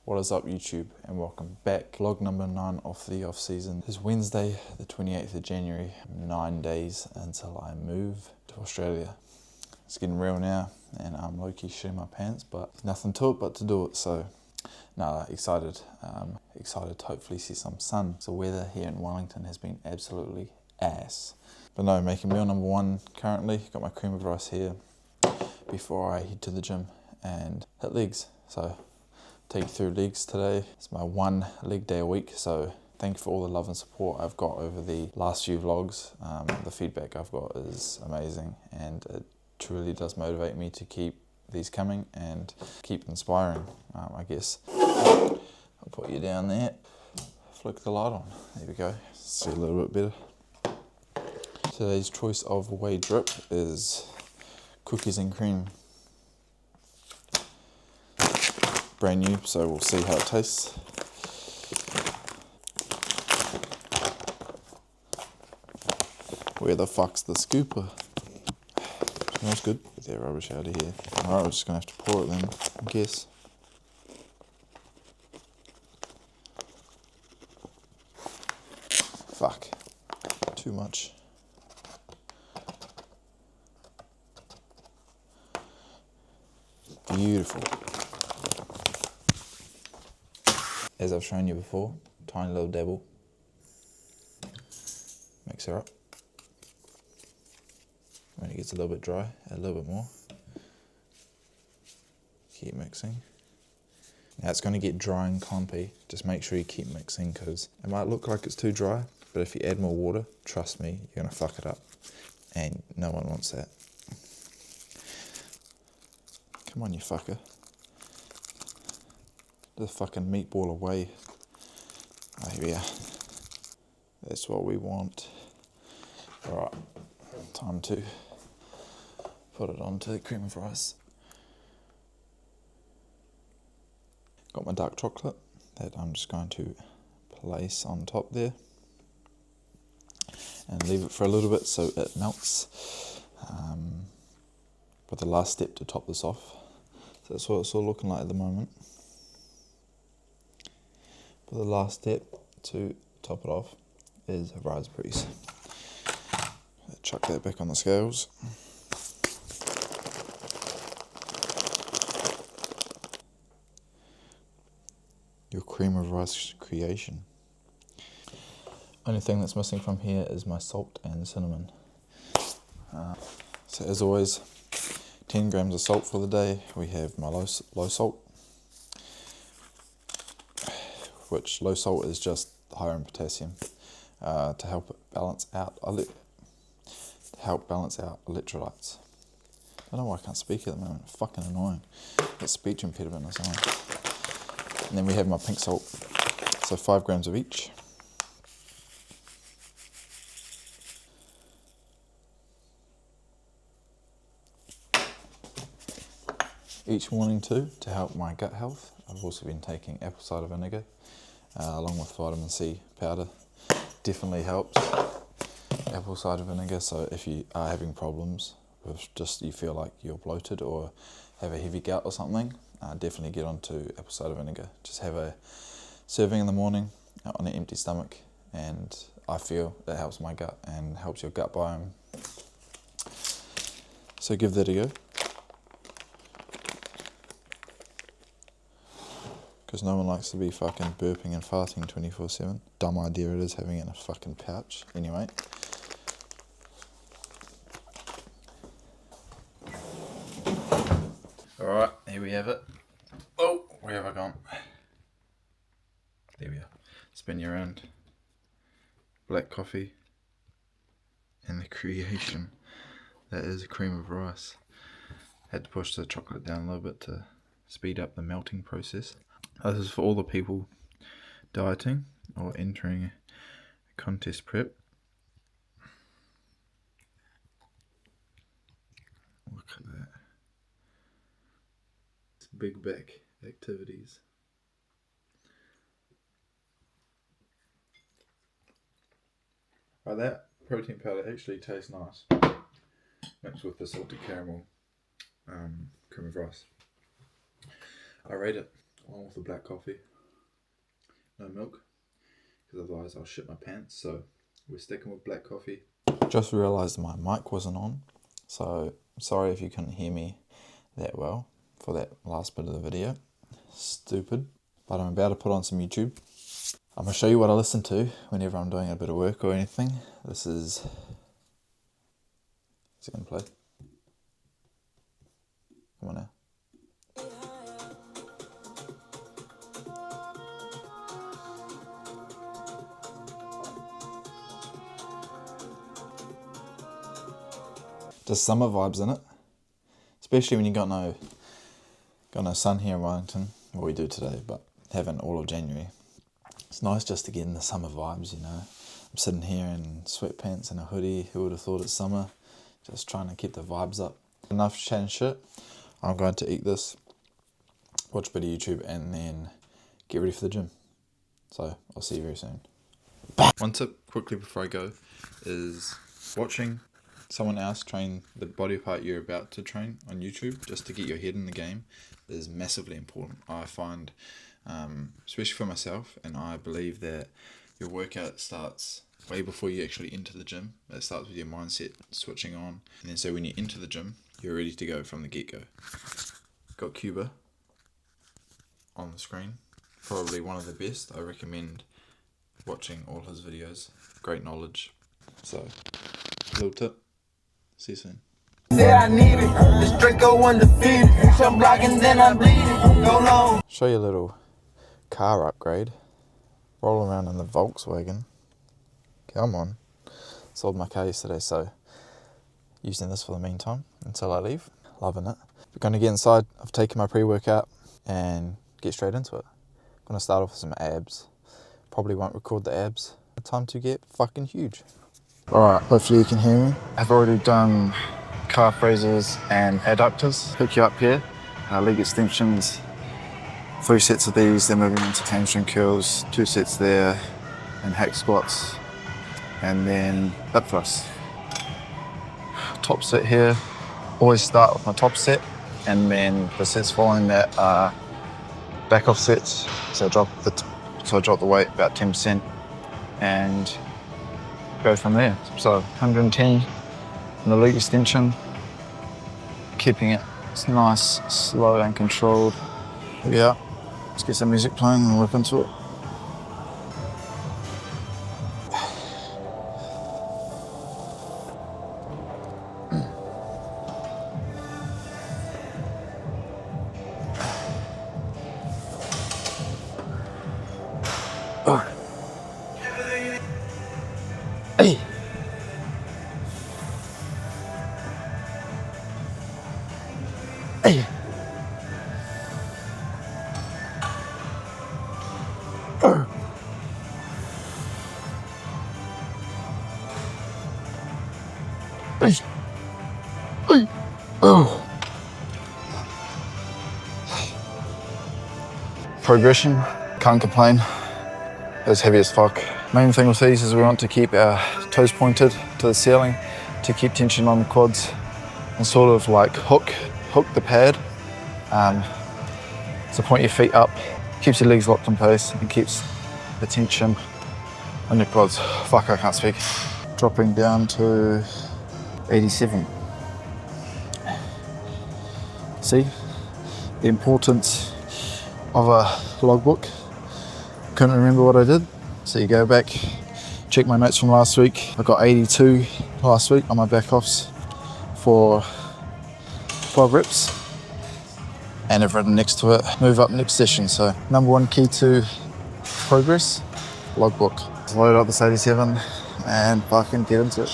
What is up YouTube, and welcome back. Vlog number 9 of the off season. It's Wednesday the 28th of January, 9 days until I move to Australia. It's getting real now and I'm low-key shitting my pants, but nothing to it but to do it. So excited to hopefully see some sun. The weather here in Wellington has been absolutely ass. But no, making meal number 1 currently. Got my cream of rice here before I head to the gym and hit legs. So take you through legs today. It's my 1 leg day a week, so thank you for all the love and support I've got over the last few vlogs. The feedback I've got is amazing and it truly does motivate me to keep these coming and keep inspiring, I guess. I'll put you down there, flick the light on, there we go, see a little bit better. Today's choice of whey drip is cookies and cream. Brand new, so we'll see how it tastes. Where the fuck's the scooper? Smells good. Get that rubbish out of here. Alright, we're just gonna have to pour it then, I guess. Fuck. Too much. Beautiful. As I've shown you before, tiny little dabble. Mix her up. When it gets a little bit dry, add a little bit more. Keep mixing. Now it's going to get dry and clumpy. Just make sure you keep mixing because it might look like it's too dry, but if you add more water, trust me, you're going to fuck it up. And no one wants that. Come on, you fucker. The fucking meatball away. Oh, here we are. That's what we want. Alright, time to put it onto the cream of rice. Got my dark chocolate that I'm just going to place on top there and leave it for a little bit so it melts. But the last step to top this off. So that's what it's all looking like at the moment. But the last step to top it off is raspberries. Chuck that back on the scales. Your cream of rice creation. Only thing that's missing from here is my salt and cinnamon. So as always, 10 grams of salt for the day. We have my low salt, which low salt is just higher in potassium to help balance out electrolytes. I don't know why I can't speak at the moment. Fucking annoying. That speech impediment or something. And then we have my pink salt. So 5 grams of each. Each morning too, to help my gut health. I've also been taking apple cider vinegar along with vitamin C powder. Definitely helps. Apple cider vinegar, so if you are having problems with you feel like you're bloated or have a heavy gut or something, definitely get onto apple cider vinegar. Just have a serving in the morning on an empty stomach, and I feel that helps my gut and helps your gut biome. So give that a go. Because no one likes to be fucking burping and farting 24/7. Dumb idea it is having it in a fucking pouch. Anyway. Alright, here we have it. Oh, where have I gone? There we are. Spin you around. Black coffee. And the creation. That is a cream of rice. Had to push the chocolate down a little bit to speed up the melting process. This is for all the people dieting or entering a contest prep. Look at that. It's big back activities. Right, that protein powder actually tastes nice. Mixed with the salted caramel cream of rice. I rate it Along with the black coffee. No milk, because otherwise I'll shit my pants, so we're sticking with black coffee. Just realised my mic wasn't on, so sorry if you couldn't hear me that well for that last bit of the video. Stupid. But I'm about to put on some YouTube. I'm going to show you what I listen to whenever I'm doing a bit of work or anything. This is... Is it going to play? Come on now. Just summer vibes in it, especially when you got no sun here in Wellington. Well, we do today, but haven't all of January. It's nice just to get in the summer vibes, you know. I'm sitting here in sweatpants and a hoodie. Who would have thought it's summer? Just trying to keep the vibes up. Enough chat and shit. I'm going to eat this, watch a bit of YouTube, and then get ready for the gym. So I'll see you very soon. One tip quickly before I go is watching someone else train the body part you're about to train on YouTube, just to get your head in the game, is massively important. I find, especially for myself, and I believe that your workout starts way before you actually enter the gym. It starts with your mindset switching on, and then so when you enter the gym, you're ready to go from the get-go. Got Cuba on the screen, probably one of the best. I recommend watching all his videos. Great knowledge. So, little tip. See you soon. Said I need it. This Draco undefeated. I'm blocking, then I'm bleeding. Go long. Show you a little car upgrade. Roll around in the Volkswagen. Come on. Sold my car yesterday, so using this for the meantime until I leave. Loving it. We're going to get inside. I've taken my pre-workout and get straight into it. I'm going to start off with some abs. Probably won't record the abs. Time to get fucking huge. Alright, hopefully you can hear me. I've already done calf raises and adductors. Hook you up here, leg extensions, 3 sets of these, then moving into hamstring curls, 2 sets there, and hack squats, and then hip thrusts. Top set here, always start with my top set, and then the sets following that are back off sets. So I drop the weight about 10%, and go from there. So 110 on the leg extension, keeping it nice, slow and controlled. Yeah, let's get some music playing and whip into it. Hey. Hey. Hey. Hey. Oh. Progression, can't complain. It's heavy as fuck. Main thing with these is we want to keep our toes pointed to the ceiling to keep tension on the quads and sort of like hook the pad. So point your feet up, keeps your legs locked in place and keeps the tension on your quads. Fuck, I can't speak. Dropping down to 87. See the importance of a logbook. Couldn't remember what I did, so you go back, check my notes from last week. I got 82 last week on my back offs for 12 reps, and I've written next to it, move up next session. So number 1 key to progress, logbook. Load up this 87 and fucking get into it.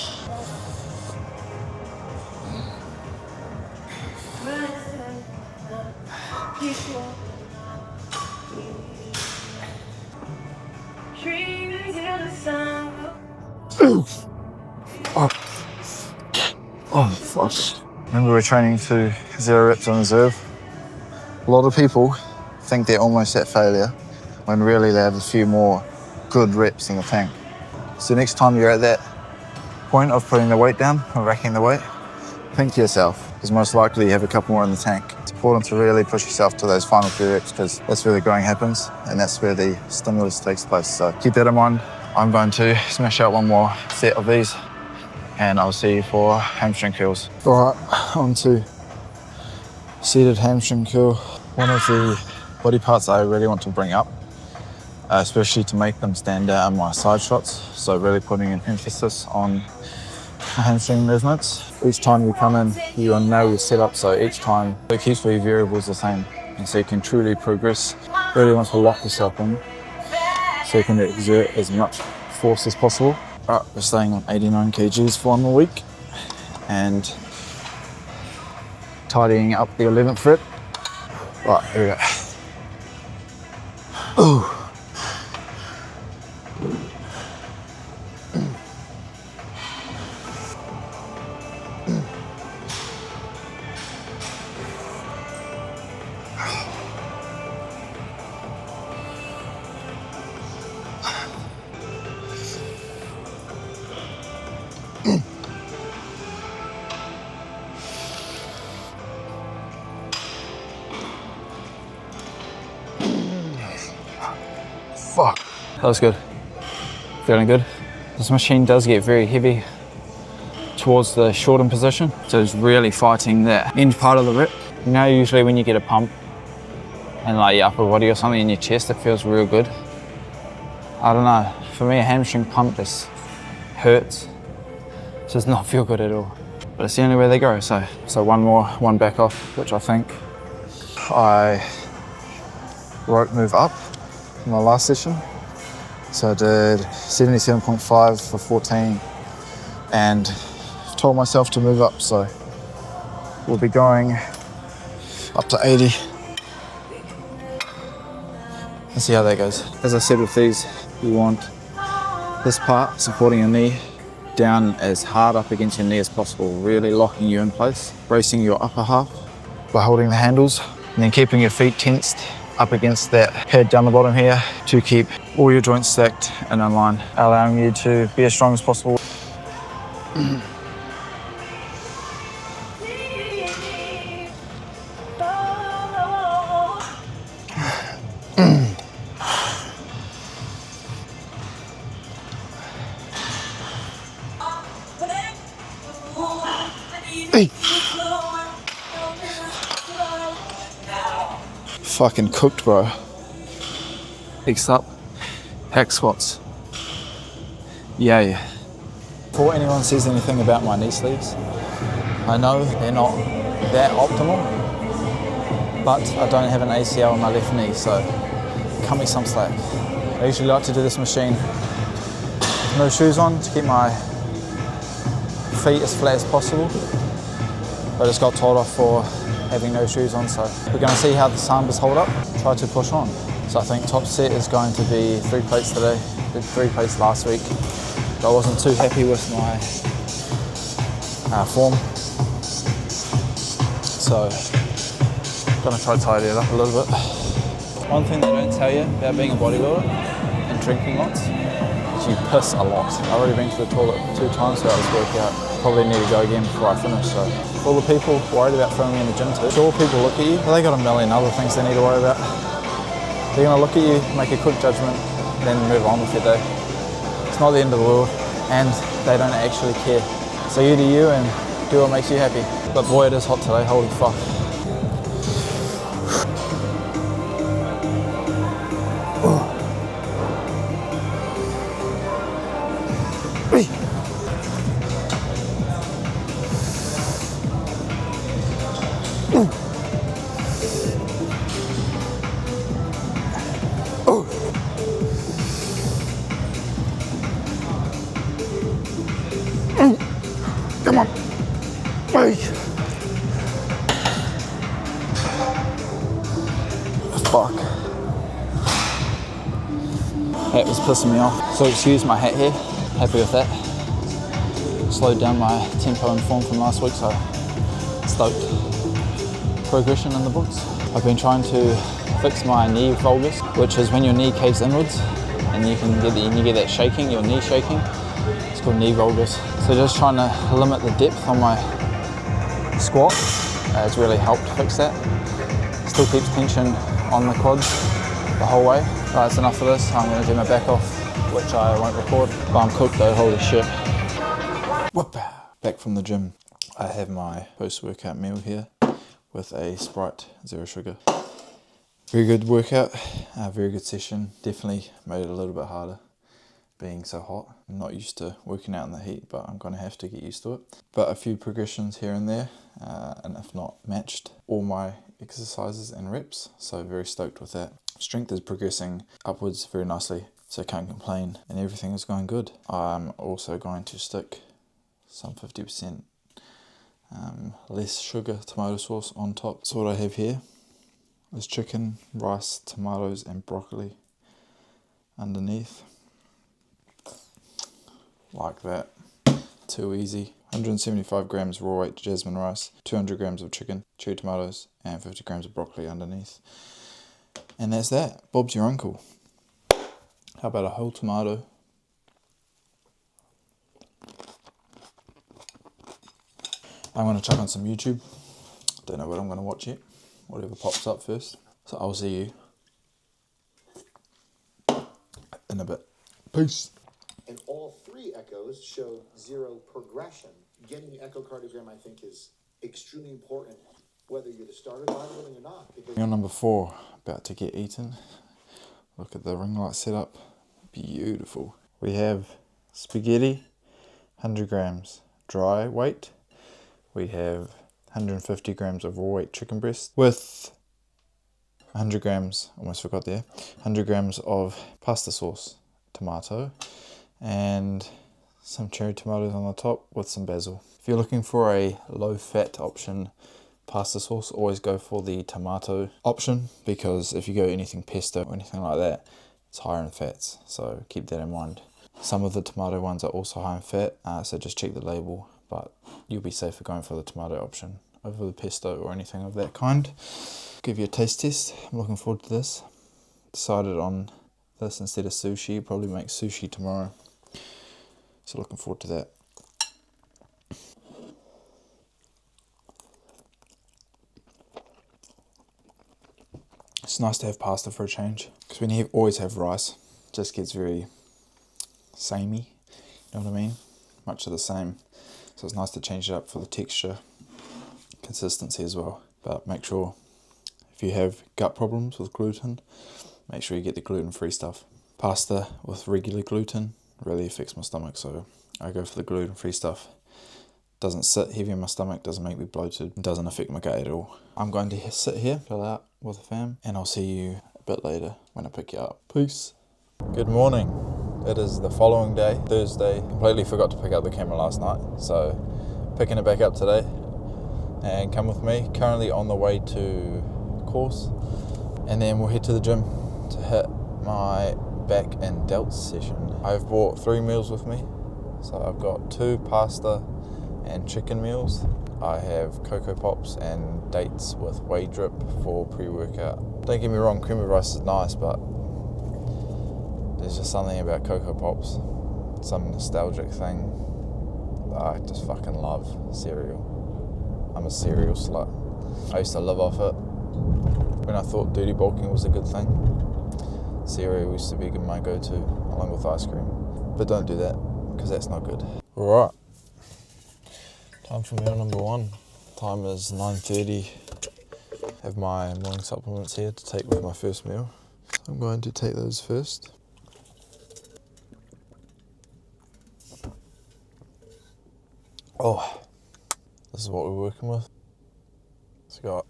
Oh, fuck. Remember we're training to 0 reps on reserve. A lot of people think they're almost at failure when really they have a few more good reps in the tank. So next time you're at that point of putting the weight down or racking the weight, think to yourself, because most likely you have a couple more in the tank. important to really push yourself to those final few reps because that's where the growing happens and that's where the stimulus takes place. So keep that in mind. I'm going to smash out one more set of these and I'll see you for hamstring curls. All right, on to seated hamstring curl. One of the body parts I really want to bring up, especially to make them stand out, are my side shots. So really putting an emphasis on hamstring movements. Each time you come in, you will know your setup, so each time it keeps the variables the same. And so you can truly progress. Really want to lock yourself in so you can exert as much force as possible. All right, we're staying on 89 kgs for 1 more week and tidying up the 11th rep. Right, here we go. Ooh. Fuck. That was good. Feeling good. This machine does get very heavy towards the shortened position, so it's really fighting that end part of the rep. You know, usually when you get a pump and like your upper body or something in your chest, it feels real good. I don't know, for me a hamstring pump just hurts. It does not feel good at all. But it's the only way they go, so one more, one back off, which I think I rope move up in my last session. So I did 77.5 for 14 and told myself to move up, so we'll be going up to 80. Let's see how that goes. As I said with these, you want this part supporting your knee down as hard up against your knee as possible, really locking you in place, bracing your upper half by holding the handles, and then keeping your feet tensed up against that head down the bottom here to keep all your joints stacked and in line, allowing you to be as strong as possible. Fucking cooked, bro. Next up, hack squats. Yay. Before anyone says anything about my knee sleeves, I know they're not that optimal, but I don't have an ACL on my left knee, so cut me some slack. I usually like to do this machine with no shoes on to keep my feet as flat as possible. I just got told off for having no shoes on, so we're going to see how the Sambas hold up, try to push on. So I think top set is going to be 3 plates today. Did 3 plates last week, but I wasn't too happy with my form. So I'm going to try to tidy it up a little bit. One thing they don't tell you about being a bodybuilder and drinking lots is you piss a lot. I've already been to the toilet 2 times throughout this workout. Probably need to go again before I finish, so for all the people worried about throwing me in the gym too, sure people look at you, but they got a million other things they need to worry about. They're gonna look at you, make a quick judgment, then move on with your day. It's not the end of the world, and they don't actually care. So you do you and do what makes you happy. But boy, it is hot today, holy fuck. Come on. Fuck. That was pissing me off. So excuse my hat here. Happy with that. Slowed down my tempo and form from last week, so stoked. Progression in the books. I've been trying to fix my knee valgus, which is when your knee caves inwards and you get that shaking, your knee shaking. It's called knee valgus. So just trying to limit the depth on my squat. It's really helped fix that. Still keeps tension on the quads the whole way. That's enough of this. I'm going to do my back off, which I won't record. But I'm cooked though, holy shit. Whoop. Back from the gym. I have my post-workout meal here with a Sprite, zero sugar. Very good workout, very good session. Definitely made it a little bit harder being so hot. I'm not used to working out in the heat, but I'm going to have to get used to it. But a few progressions here and there, and if not matched all my exercises and reps, so very stoked with that. Strength is progressing upwards very nicely, so can't complain, and everything is going good. I'm also going to stick some 50% less sugar tomato sauce on top. So what I have here is chicken, rice, tomatoes and broccoli underneath. Like that. Too easy. 175 grams raw weight jasmine rice, 200 grams of chicken, cherry tomatoes and 50 grams of broccoli underneath. And that's that. Bob's your uncle. How about a whole tomato? I'm going to chuck on some YouTube. Don't know what I'm going to watch yet. Whatever pops up first. So I'll see you in a bit. Peace. And all three echoes showed zero progression. Getting the echocardiogram, I think, is extremely important, whether you're the starter bodybuilding or not. Meal number 4, about to get eaten. Look at the ring light setup. Beautiful. We have spaghetti, 100 grams dry weight. We have 150 grams of raw weight chicken breast with 100 grams, almost forgot there, 100 grams of pasta sauce, tomato, and some cherry tomatoes on the top with some basil. If you're looking for a low fat option, pasta sauce, always go for the tomato option, because if you go anything pesto or anything like that, it's higher in fats, so keep that in mind. Some of the tomato ones are also high in fat, so just check the label, but you'll be safer going for the tomato option over the pesto or anything of that kind. Give you a taste test. I'm looking forward to this. Decided on this instead of sushi. Probably make sushi tomorrow, so looking forward to that. It's nice to have pasta for a change, because when you always have rice, it just gets very samey, you know what I mean? Much of the same. So it's nice to change it up for the texture, consistency as well. But make sure, if you have gut problems with gluten, make sure you get the gluten-free stuff. Pasta with regular gluten really affects my stomach, so I go for the gluten-free stuff. Doesn't sit heavy in my stomach, doesn't make me bloated, doesn't affect my gut at all. I'm going to sit here, chill out with the fam, and I'll see you a bit later when I pick you up. Peace. Good morning. It is the following day, Thursday. Completely forgot to pick up the camera last night, so picking it back up today. And come with me, currently on the way to course, and then we'll head to the gym to hit my back and delts session. I've brought 3 meals with me, so I've got 2 pasta and chicken meals. I have Cocoa Pops and dates with whey drip for pre-workout. Don't get me wrong, cream of rice is nice, but there's just something about Cocoa Pops, some nostalgic thing. I just fucking love cereal. I'm a cereal slut. I used to live off it. When I thought dirty bulking was a good thing, cereal used to be my go-to, along with ice cream. But don't do that, because that's not good. Alright, time for meal number 1. Time is 9:30. Have my morning supplements here to take with my first meal. So I'm going to take those first. Oh, this is what we're working with. It's got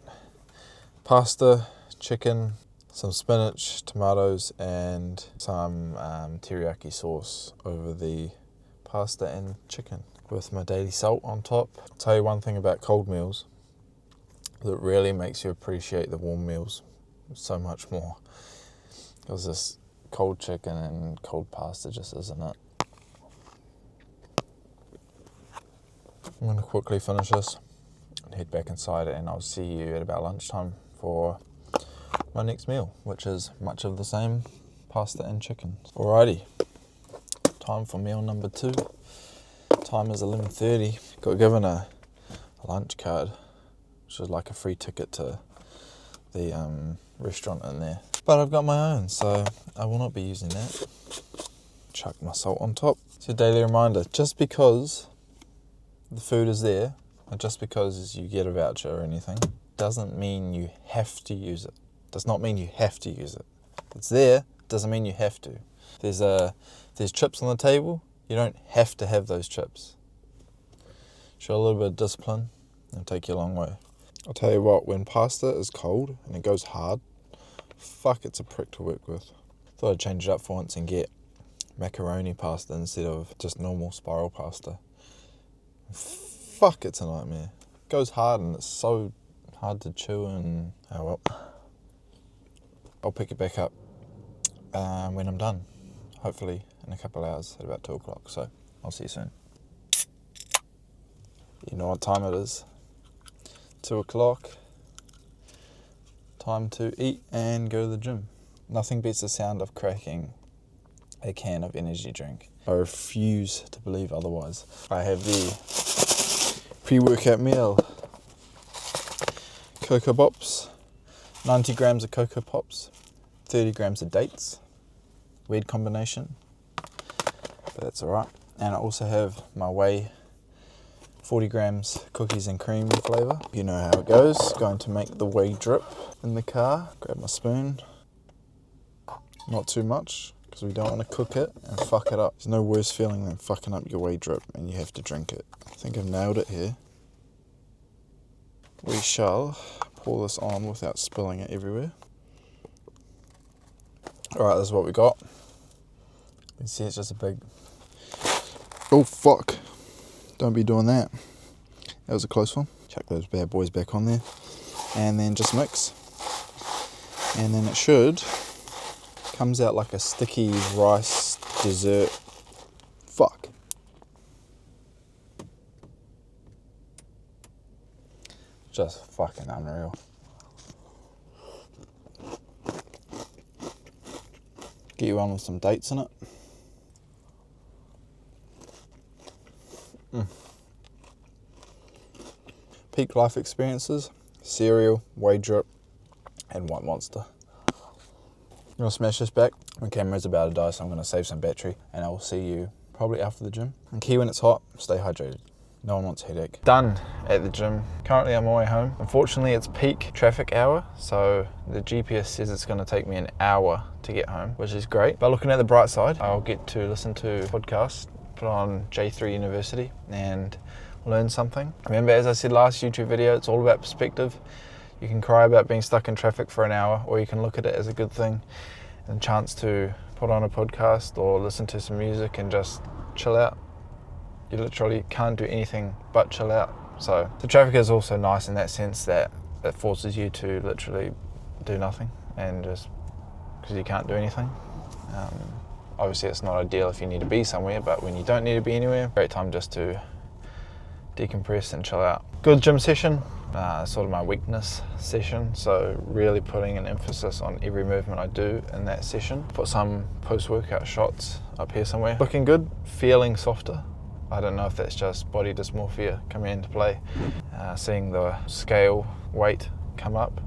pasta, chicken, some spinach, tomatoes, and some teriyaki sauce over the pasta and chicken with my daily salt on top. I'll tell you one thing about cold meals that really makes you appreciate the warm meals so much more, because this cold chicken and cold pasta just isn't it. I'm going to quickly finish this and head back inside, and I'll see you at about lunchtime for my next meal, which is much of the same, pasta and chicken. Alrighty, time for meal number 2. Time is 11:30. Got given a lunch card, which is like a free ticket to the restaurant in there. But I've got my own, so I will not be using that. Chuck my salt on top. It's a daily reminder, just because the food is there, and just because you get a voucher or anything, doesn't mean you have to use it. Does not mean you have to use it. It's there, doesn't mean you have to. There's chips on the table, you don't have to have those chips. Show a little bit of discipline, it'll take you a long way. I'll tell you what, when pasta is cold and it goes hard, fuck, it's a prick to work with. Thought I'd change it up for once and get macaroni pasta instead of just normal spiral pasta. Fuck, it's a nightmare. It goes hard and it's so hard to chew, and oh well. I'll pick it back up when I'm done. Hopefully in a couple of hours at about 2 o'clock. So I'll see you soon. You know what time it is. 2 o'clock. Time to eat and go to the gym. Nothing beats the sound of cracking a can of energy drink. I refuse to believe otherwise. I have the pre-workout meal. Cocoa Pops, 90 grams of Cocoa Pops, 30 grams of dates. Weird combination, but that's alright. And I also have my whey, 40 grams cookies and cream flavour. You know how it goes. Going to make the whey drip in the car. Grab my spoon. Not too much, because we don't want to cook it and fuck it up. There's no worse feeling than fucking up your whey drip and you have to drink it. I think I've nailed it here. We shall pour this on without spilling it everywhere. Alright, this is what we got. You can see it's just a big... Oh fuck. Don't be doing that. That was a close one. Chuck those bad boys back on there. And then just mix. And then it should... comes out like a sticky rice dessert. Fuck. Just fucking unreal. Get you one with some dates in it. Peak life experiences, cereal, whey drip, and white monster. I'm gonna smash this back. My camera's about to die, so I'm gonna save some battery, and I will see you probably after the gym. And key when it's hot, stay hydrated. No one wants headache. Done at the gym. Currently on my way home. Unfortunately, it's peak traffic hour, so the GPS says it's gonna take me an hour to get home, which is great. But looking at the bright side, I'll get to listen to a podcast, put on J3 University, and learn something. Remember, as I said last YouTube video, it's all about perspective. You can cry about being stuck in traffic for an hour, or you can look at it as a good thing and a chance to put on a podcast or listen to some music and just chill out. You literally can't do anything but chill out. So the traffic is also nice in that sense that it forces you to literally do nothing, and just because you can't do anything. Obviously it's not ideal if you need to be somewhere, but when you don't need to be anywhere, great time just to decompress and chill out. Good gym session, sort of my weakness session, so really putting an emphasis on every movement I do in that session. Put some post-workout shots up here somewhere. Looking good, feeling softer. I don't know if that's just body dysmorphia coming into play. Seeing the scale weight come up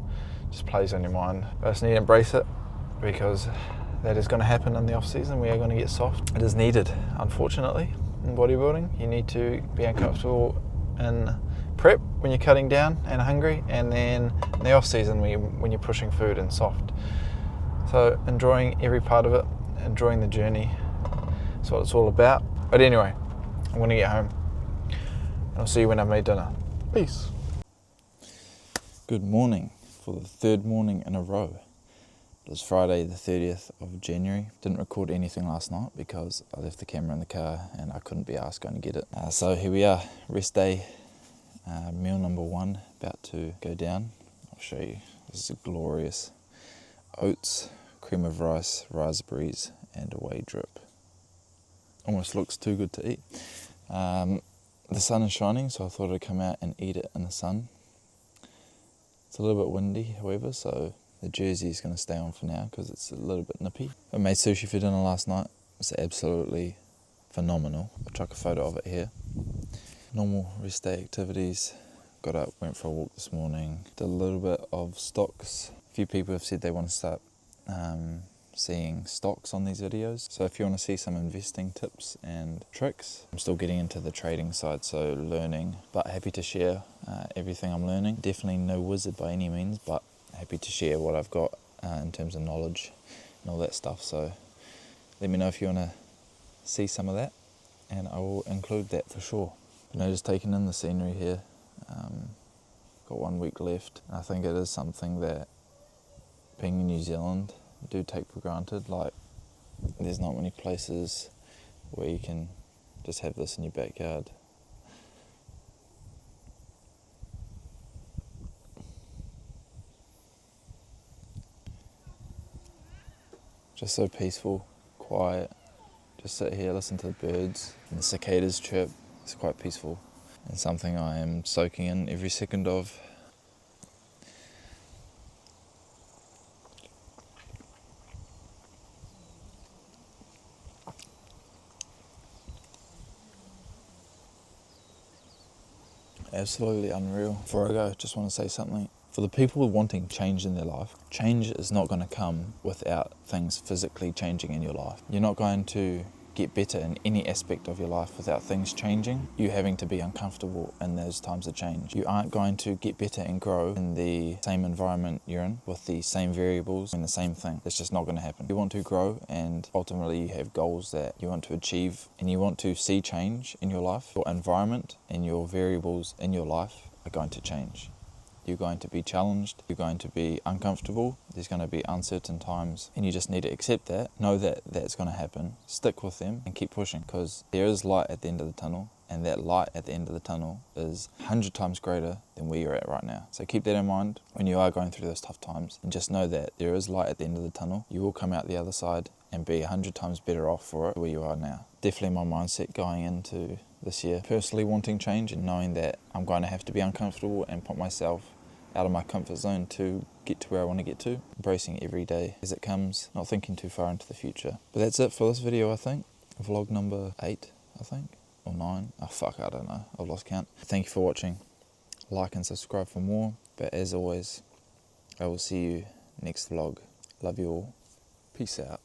just plays on your mind. I just need to embrace it, because that is going to happen in the off season. We are going to get soft. It is needed, unfortunately, in bodybuilding. You need to be uncomfortable in prep when you're cutting down and hungry, and then in the off season when you're pushing food and soft. So enjoying every part of it, enjoying the journey. That's what it's all about. But anyway, I'm going to get home. I'll see you when I've made dinner. Peace. Good morning for the third morning in a row. It was Friday the 30th of January. Didn't record anything last night because I left the camera in the car and I couldn't be asked going to get it. So here we are, rest day, meal number 1 about to go down. I'll show you. This is glorious. Oats, cream of rice, raspberries and a whey drip. Almost looks too good to eat. The sun is shining, so I thought I'd come out and eat it in the sun. It's a little bit windy, however, so the jersey is going to stay on for now because it's a little bit nippy. I made sushi for dinner last night. It's absolutely phenomenal. I'll chuck a photo of it here. Normal rest day activities, Got up, went for a walk this morning, did a little bit of stocks. A few people have said they want to start seeing stocks on these videos. So if you want to see some investing tips and tricks, I'm still getting into the trading side, so learning, but happy to share everything I'm learning. Definitely no wizard by any means, but happy to share what I've got in terms of knowledge and all that stuff. So let me know if you want to see some of that, and I will include that for sure. Just taking in the scenery here. Got 1 week left. I think it is something that being in New Zealand do take for granted. Like, there's not many places where you can just have this in your backyard. Just so peaceful, quiet. Just sit here, listen to the birds and the cicadas chirp. It's quite peaceful and something I am soaking in every second of. Absolutely unreal. Before I go, just want to say something. For the people wanting change in their life, change is not going to come without things physically changing in your life. You're not going to get better in any aspect of your life without things changing. You having to be uncomfortable in those times of change. You aren't going to get better and grow in the same environment you're in with the same variables and the same thing. It's just not going to happen. You want to grow, and ultimately you have goals that you want to achieve, and you want to see change in your life. Your environment and your variables in your life are going to change. You're going to be challenged, you're going to be uncomfortable, there's going to be uncertain times, and you just need to accept that, know that that's going to happen, stick with them and keep pushing, because there is light at the end of the tunnel, and that light at the end of the tunnel is 100 times greater than where you're at right now. So keep that in mind when you are going through those tough times, and just know that there is light at the end of the tunnel. You will come out the other side and be 100 times better off for it where you are now. Definitely my mindset going into this year, personally wanting change and knowing that I'm going to have to be uncomfortable and put myself out of my comfort zone to get to where I want to get to. Embracing every day as it comes, not thinking too far into the future. But that's it for this video, I think. Vlog number 8, I think, or 9. Oh fuck, I don't know, I've lost count. Thank you for watching. Like and subscribe for more. But as always, I will see you next vlog. Love you all. Peace out.